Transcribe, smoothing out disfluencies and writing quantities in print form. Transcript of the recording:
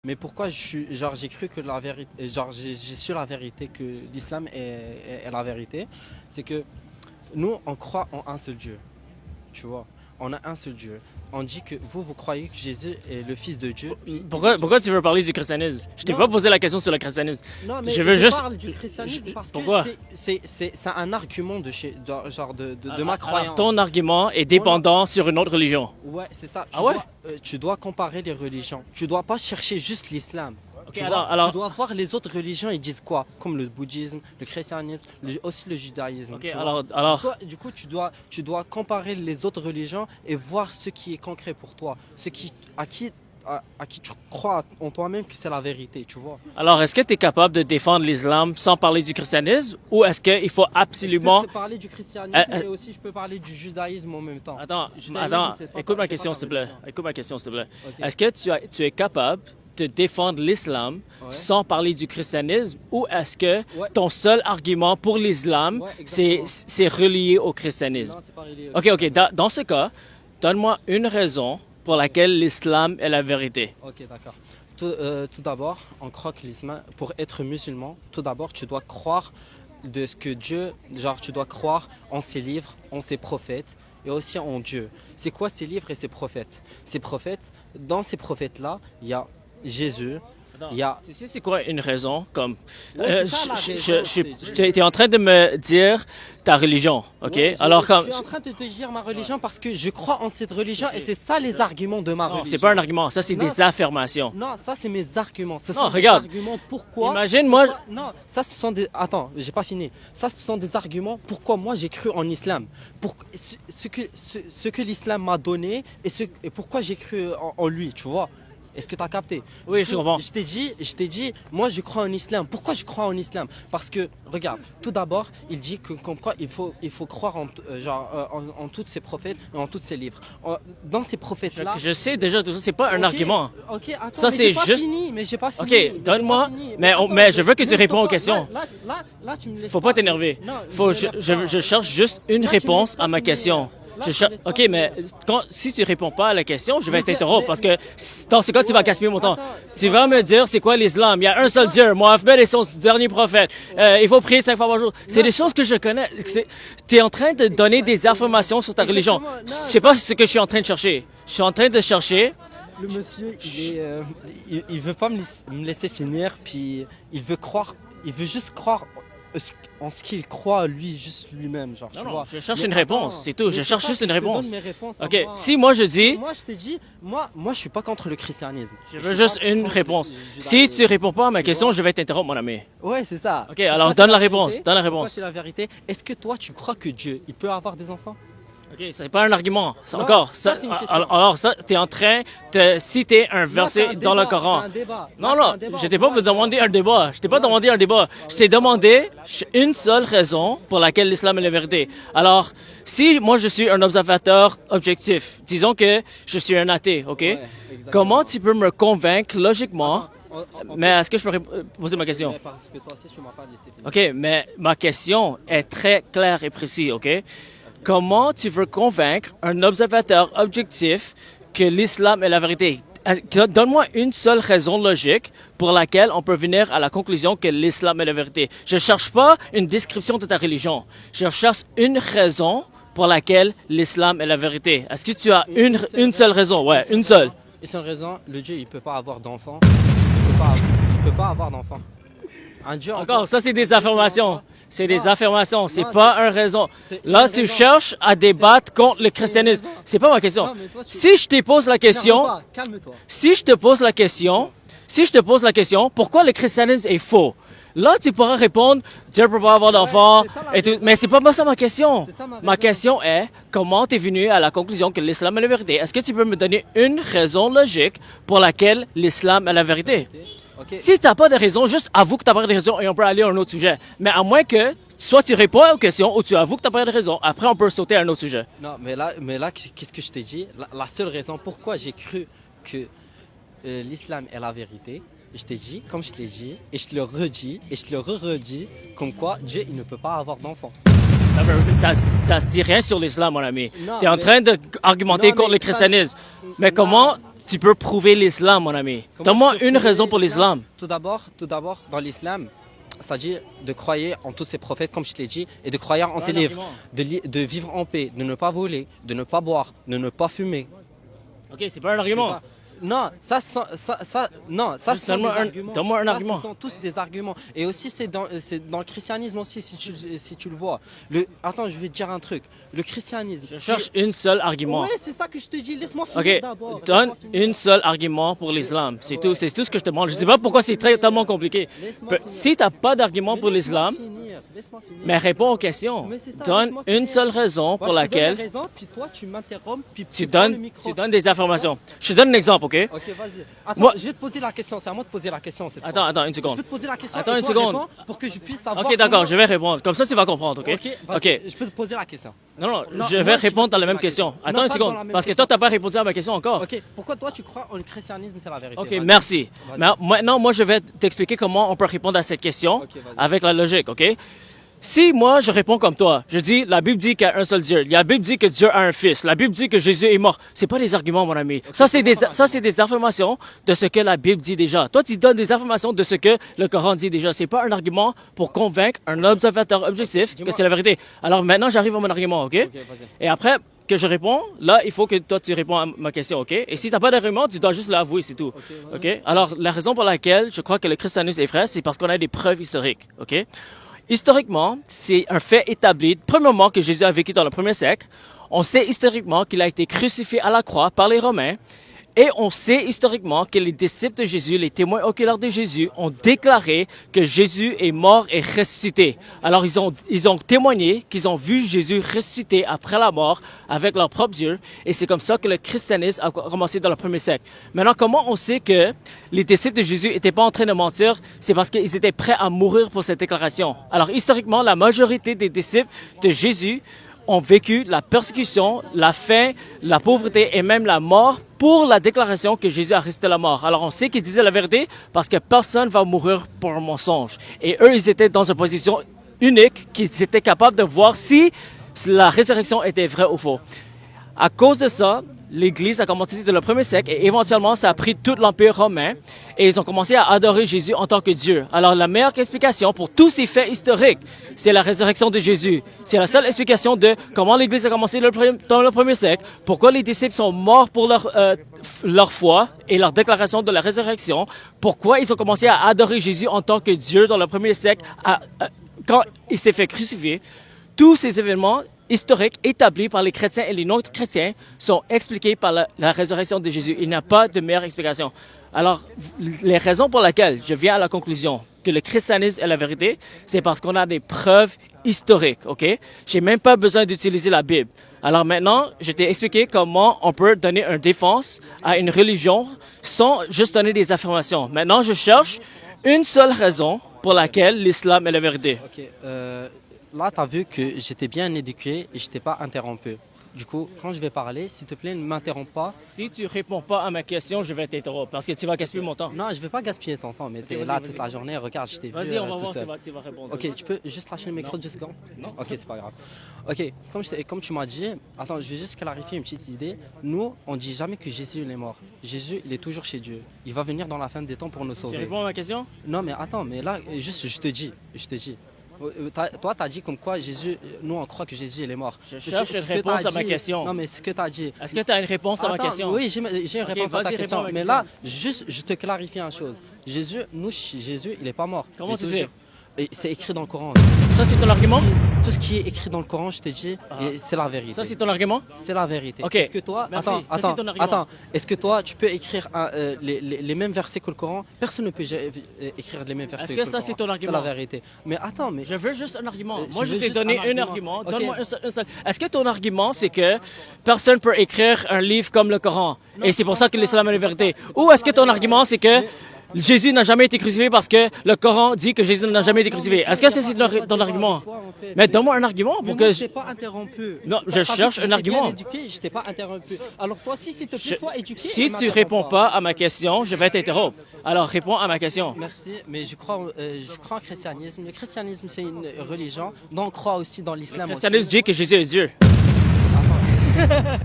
Mais pourquoi j'ai cru que la vérité, j'ai su la vérité que l'islam est la vérité, c'est que nous on croit en un seul Dieu, tu vois. On a un seul Dieu. On dit que vous croyez que Jésus est le Fils de Dieu. Pourquoi tu veux parler du christianisme? Je t'ai Non. pas posé la question sur le christianisme. Non, mais Je veux juste. parle du christianisme parce que Pourquoi? c'est un argument de ma croyance. Alors, ton argument est dépendant sur une autre religion. Ouais, c'est ça. Ah ouais? Tu dois comparer les religions. Tu dois pas chercher juste l'islam. Ok, alors- Tu dois voir les autres religions, ils disent quoi? Comme le bouddhisme, le christianisme, aussi le judaïsme. Ok, tu vois. alors- Du coup, tu dois comparer les autres religions et voir ce qui est concret pour toi. À qui tu crois en toi-même que c'est la vérité, tu vois. Alors, est-ce que tu es capable de défendre l'islam sans parler du christianisme ou est-ce qu'il faut absolument. Je peux parler du christianisme et aussi je peux parler du judaïsme en même temps. Attends, Judaïsme, c'est pas- écoute ma c'est question, pas s'il te la plaît. religion. Écoute ma question, s'il te plaît. Ok. Est-ce que tu es capable de défendre l'islam Ouais. sans parler du christianisme ou est-ce que Ouais. ton seul argument pour l'islam, Ouais, c'est exactement. relié au christianisme? Non, c'est pas relié. Ok. Dans ce cas, donne-moi une raison pour laquelle l'islam est la vérité. Ok, d'accord. Tout d'abord, on croit que l'islam, pour être musulman, tout d'abord, tu dois croire de ce que Dieu, tu dois croire en ses livres, en ses prophètes et aussi en Dieu. C'est quoi ces livres et ces prophètes? Ces prophètes, dans ces prophètes-là, il y a Jésus, il y a... Tu sais, c'est quoi une raison comme. Ouais, c'est ça, la raison, Tu es en train de me dire ta religion, ok? Ouais, Alors, je suis en train de te dire ma religion parce que je crois en cette religion et c'est ça les arguments de ma Non, religion. c'est pas un argument, ça, c'est Non, des affirmations. Non, ça c'est mes arguments. Ce Non, sont regarde. des arguments pourquoi. Imagine, moi. Non, ça ce sont des. Attends, j'ai pas fini. Ça ce sont des arguments pourquoi moi j'ai cru en islam. Pour ce que l'islam m'a donné et pourquoi j'ai cru en lui, tu vois. Est-ce que tu as capté? Oui, Du je coup, comprends. Je t'ai dit, moi je crois en islam. Pourquoi je crois en islam? Parce que, regarde, tout d'abord, il dit que comme quoi il faut croire en tous ces prophètes et en tous ces livres. Dans ces prophètes-là. Je sais déjà tout ça, c'est pas un Ok, argument. Ok, attends, Ça, mais c'est j'ai pas juste- fini, mais j'ai pas fini. Ok, mais j'ai donne-moi. pas fini. Mais attends, je veux que tu mais réponds aux stop, questions. Là, tu me laisses Faut pas t'énerver. Non, Faut, je m'énerve pas. je cherche juste une Là, tu me réponse laisses pas à ma finir. question. Là, Je tu cher- me laisses pas Ok, finir. mais si tu réponds pas à la question, je vais Mais c'est- t'interrompre parce que mais- dans ce cas, tu vas Ouais, gaspiller mon temps. attends, Tu vas me dire c'est quoi l'islam. Il y a un seul Dieu. Mohammed est son dernier prophète. Il faut prier 5 fois par jour. C'est des choses que je connais. Tu es en train de donner des informations sur ta religion. Exactement. Non, Je sais pas ce que je suis en train de chercher. Je suis en train de chercher. Le monsieur, il veut pas me laisser finir, puis il veut juste croire en ce qu'il croit lui, juste lui-même, genre, tu Non, vois. je cherche Mais une réponse, attends, c'est tout. mais Je c'est cherche ça juste que une je te réponse. donne mes réponses à Ok, moi. si moi je dis, Moi, je t'ai dit, moi, je suis pas contre le christianisme. je veux juste une réponse. Si tu réponds pas à ma question, je vais t'interrompre, mon ami. Ouais, c'est ça. Ok, alors Pourquoi donne c'est la réponse, vérité? donne la Pourquoi réponse. c'est la vérité? Est-ce que toi, tu crois que Dieu, il peut avoir des enfants? Ok, c'est pas un argument. Non, Encore, ça, c'est une question. alors ça, t'es en train de citer un Non, verset c'est un dans le débat, Coran. c'est un débat. Non, Là, c'est non, un débat, je on t'ai peut pas demandé un débat. Je t'ai pas demandé un débat. Je t'ai demandé une seule raison pour laquelle l'islam est la vérité. Alors, si moi je suis un observateur objectif, disons que je suis un athée, ok? Ouais, exactement. Comment tu peux me convaincre logiquement? On Mais est-ce que je peux poser ma question? Mais parce que toi aussi, tu m'as pas laissé finir. OK, mais ma question est très claire et précise, OK? Comment tu veux convaincre un observateur objectif que l'islam est la vérité? Donne-moi une seule raison logique pour laquelle on peut venir à la conclusion que l'islam est la vérité. Je cherche pas une description de ta religion. Je cherche une raison pour laquelle l'islam est la vérité. Est-ce que tu as une seule raison? Ouais, une seule. Et sans raison, le Dieu, il peut pas avoir d'enfant. Il peut pas avoir d'enfant. Un Dieu Encore, ça c'est des affirmations. C'est des Non. affirmations, c'est Non, pas une raison. c'est Là, une tu raison. cherches à débattre contre le c'est une christianisme. raison. C'est pas ma question. Non, mais toi, tu- Si je te pose la question, Calme-toi. si je te pose la question, pourquoi le christianisme est faux? Là, tu pourras répondre, Dieu peut pas avoir d'enfant, c'est ça la et tout. raison. Mais c'est pas ça ma question. C'est ça ma Ma raison. question est, comment tu es venu à la conclusion que l'islam est la vérité? Est-ce que tu peux me donner une raison logique pour laquelle l'islam est la vérité? Ok. Si tu n'as pas de raison, juste avoue que tu n'as pas de raison et on peut aller à un autre sujet. Mais à moins que soit tu réponds aux questions ou tu avoues que tu n'as pas de raison, après on peut sauter à un autre sujet. Non, mais là, qu'est-ce que je t'ai dit? La seule raison pourquoi j'ai cru que l'islam est la vérité, je t'ai dit, comme je te l'ai dit, et je te le redis, et je te le redis, comme quoi Dieu, il ne peut pas avoir d'enfant. Ça se dit rien sur l'islam, mon ami. Non, Tu es en mais- train d'argumenter Non, contre mais le christianisme. Mais Non. comment tu peux prouver l'islam, mon ami? Comment Donne-moi je peux une prouver raison pour l'islam. Tout d'abord, dans l'islam, ça dit de croire en tous ces prophètes, comme je te l'ai dit, et de croire en Pas ces un livres, argument. de vivre en paix, de ne pas voler, de ne pas boire, de ne pas fumer. OK, c'est pas un C'est argument. ça. Non, non, ça Juste ce sont donne-moi des un- arguments. donne-moi un Ça, argument. Ce sont tous des arguments. Et aussi, c'est dans le christianisme aussi, si tu le vois. Attends, je vais te dire un truc. Le christianisme. Je cherche une seul argument. Ouais, c'est ça que je te dis. Laisse-moi finir OK, d'abord. donne Laisse-moi finir. une seule argument pour l'islam. C'est tout ce que je te demande. Je ne sais pas pourquoi c'est tellement compliqué. Laisse-moi finir. Si tu n'as pas d'argument Mais pour laisse-moi l'islam, finir, laisse-moi finir. mais réponds aux questions. Mais c'est ça, Donne laisse-moi une finir. seule raison Moi, pour je te donne laquelle des raisons, puis toi, tu m'interromps, puis tu prends le donnes, micro. tu donnes des informations. Je te donne un exemple, OK? Ok, vas-y. Attends, Moi- je vais te poser la question. C'est à moi de poser la question cette fois. Attends, une Je seconde. peux te poser la question. Attends et une toi, seconde. réponds pour que je puisse savoir. OK, d'accord, comment- je vais répondre. Comme ça, tu vas comprendre, OK? Ok, vas-y, OK. je peux te poser la question. Non, Non, je vais moi, tu répondre peux dans la poser même la question. question. Attends Non, une pas dans seconde, la même parce que question. toi, tu n'as pas répondu à ma question encore. Ok, pourquoi toi tu crois en le christianisme, c'est la vérité? OK, Vas-y. merci. Vas-y. Mais maintenant, moi, je vais t'expliquer comment on peut répondre à cette question Ok, vas-y. avec la logique, OK? Si moi, je réponds comme toi, je dis, la Bible dit qu'il y a un seul Dieu. La Bible dit que Dieu a un fils. La Bible dit que Jésus est mort. C'est pas des arguments, mon ami. Ça, c'est des informations de ce que la Bible dit déjà. Toi, tu donnes des informations de ce que le Coran dit déjà. C'est pas un argument pour convaincre un observateur objectif que c'est la vérité. Alors maintenant, j'arrive à mon argument, OK? vas-y. Et après que je réponds, là, il faut que toi, tu réponds à ma question, OK? Et si tu n'as pas d'argument, tu dois juste l'avouer, c'est tout. OK? Alors, la raison pour laquelle je crois que le christianisme est vrai, c'est parce qu'on a des preuves historiques, OK? Historiquement, c'est un fait établi, premièrement, que Jésus a vécu dans le premier siècle. On sait historiquement qu'il a été crucifié à la croix par les Romains. Et on sait historiquement que les disciples de Jésus, les témoins oculaires de Jésus, ont déclaré que Jésus est mort et ressuscité. Alors ils ont témoigné qu'ils ont vu Jésus ressuscité après la mort avec leurs propres yeux. Et c'est comme ça que le christianisme a commencé dans le premier siècle. Maintenant, comment on sait que les disciples de Jésus n'étaient pas en train de mentir? C'est parce qu'ils étaient prêts à mourir pour cette déclaration. Alors historiquement, la majorité des disciples de Jésus ont vécu la persécution, la faim, la pauvreté et même la mort pour la déclaration que Jésus a resté la mort. Alors on sait qu'ils disaient la vérité parce que personne va mourir pour un mensonge. Et eux, ils étaient dans une position unique qu'ils étaient capables de voir si la résurrection était vraie ou faux. À cause de ça, l'Église a commencé dans le premier siècle et éventuellement ça a pris tout l'Empire romain et ils ont commencé à adorer Jésus en tant que Dieu. Alors la meilleure explication pour tous ces faits historiques, c'est la résurrection de Jésus. C'est la seule explication de comment l'Église a commencé dans le premier siècle, pourquoi les disciples sont morts pour leur foi et leur déclaration de la résurrection, pourquoi ils ont commencé à adorer Jésus en tant que Dieu dans le premier siècle quand il s'est fait crucifier. Tous ces événements historiques établis par les chrétiens et les non-chrétiens sont expliqués par la résurrection de Jésus. Il n'y a pas de meilleure explication. Alors, les raisons pour lesquelles je viens à la conclusion que le christianisme est la vérité, c'est parce qu'on a des preuves historiques, OK? J'ai même pas besoin d'utiliser la Bible. Alors maintenant, je t'ai expliqué comment on peut donner une défense à une religion sans juste donner des affirmations. Maintenant, je cherche une seule raison pour laquelle l'islam est la vérité. Ok, là, tu as vu que j'étais bien éduqué et je t'ai pas interrompu. Du coup, quand je vais parler, s'il te plaît, ne m'interromps pas. Si tu réponds pas à ma question, je vais t'interrompre parce que tu vas gaspiller mon temps. Non, je vais pas gaspiller ton temps, mais tu es vas-y, là vas-y. toute la journée. Regarde, je t'ai vu Vas-y, on va tout voir si seul. tu vas répondre. Ok, tu peux juste lâcher le micro 2 secondes? Non. Ok, c'est pas grave. Ok, comme tu m'as dit, attends, je vais juste clarifier une petite idée. Nous, on dit jamais que Jésus il est mort. Jésus, il est toujours chez Dieu. Il va venir dans la fin des temps pour nous Tu sauver. réponds à ma question? Non, mais attends, mais là, juste, je te dis. Toi, tu as dit comme quoi Jésus, nous, on croit que Jésus, il est mort. Je Mais cherche ce une que réponse t'as à ma dit- question. Non, mais ce que tu as dit. Est-ce que tu as une réponse à ma Attends, question? Oui, j'ai une Ok, réponse à ta vas-y, question. réponds à ma Mais question. là, juste, je te clarifie une chose. Jésus, il n'est pas mort. Comment Il est tu sais? toujours- Et c'est écrit dans le Coran. Ça, c'est ton argument? Tout ce qui est écrit dans le Coran, je te dis, et c'est la vérité. Ça, c'est ton argument? C'est la vérité. Ok. Est-ce que toi, Merci. Ça, c'est ton argument. attends, est-ce que toi, tu peux écrire les mêmes versets que le Coran? Personne ne peut écrire les mêmes versets Est-ce que que le ça, Coran. c'est ton argument? C'est la vérité. Mais attends, mais Je veux juste un argument. Tu Moi, je veux t'ai juste donné un un argument. argument. Ok. Donne-moi un seul. Est-ce que ton argument, c'est que personne peut écrire un livre comme le Coran et c'est pour ça que l'islam est la vérité? Ou est-ce que ton argument, c'est que Jésus n'a jamais été crucifié parce que le Coran dit que Jésus n'a jamais été crucifié? Est-ce que c'est ton argument? Mais donne-moi un argument Mais pour moi, que... je t'ai pas interrompu. Non, je T'as vu cherche que un j'étais argument. bien éduqué, je t'ai pas interrompu. Alors toi, s'il te plaît, sois éduqué. et Si tu m'interromps réponds pas à ma question, je vais t'interrompre. Alors, réponds à ma question. Merci, mais je crois au christianisme. Le christianisme, c'est une religion dont on croit aussi dans l'islam. Le christianisme dit que Jésus est Dieu. Attends.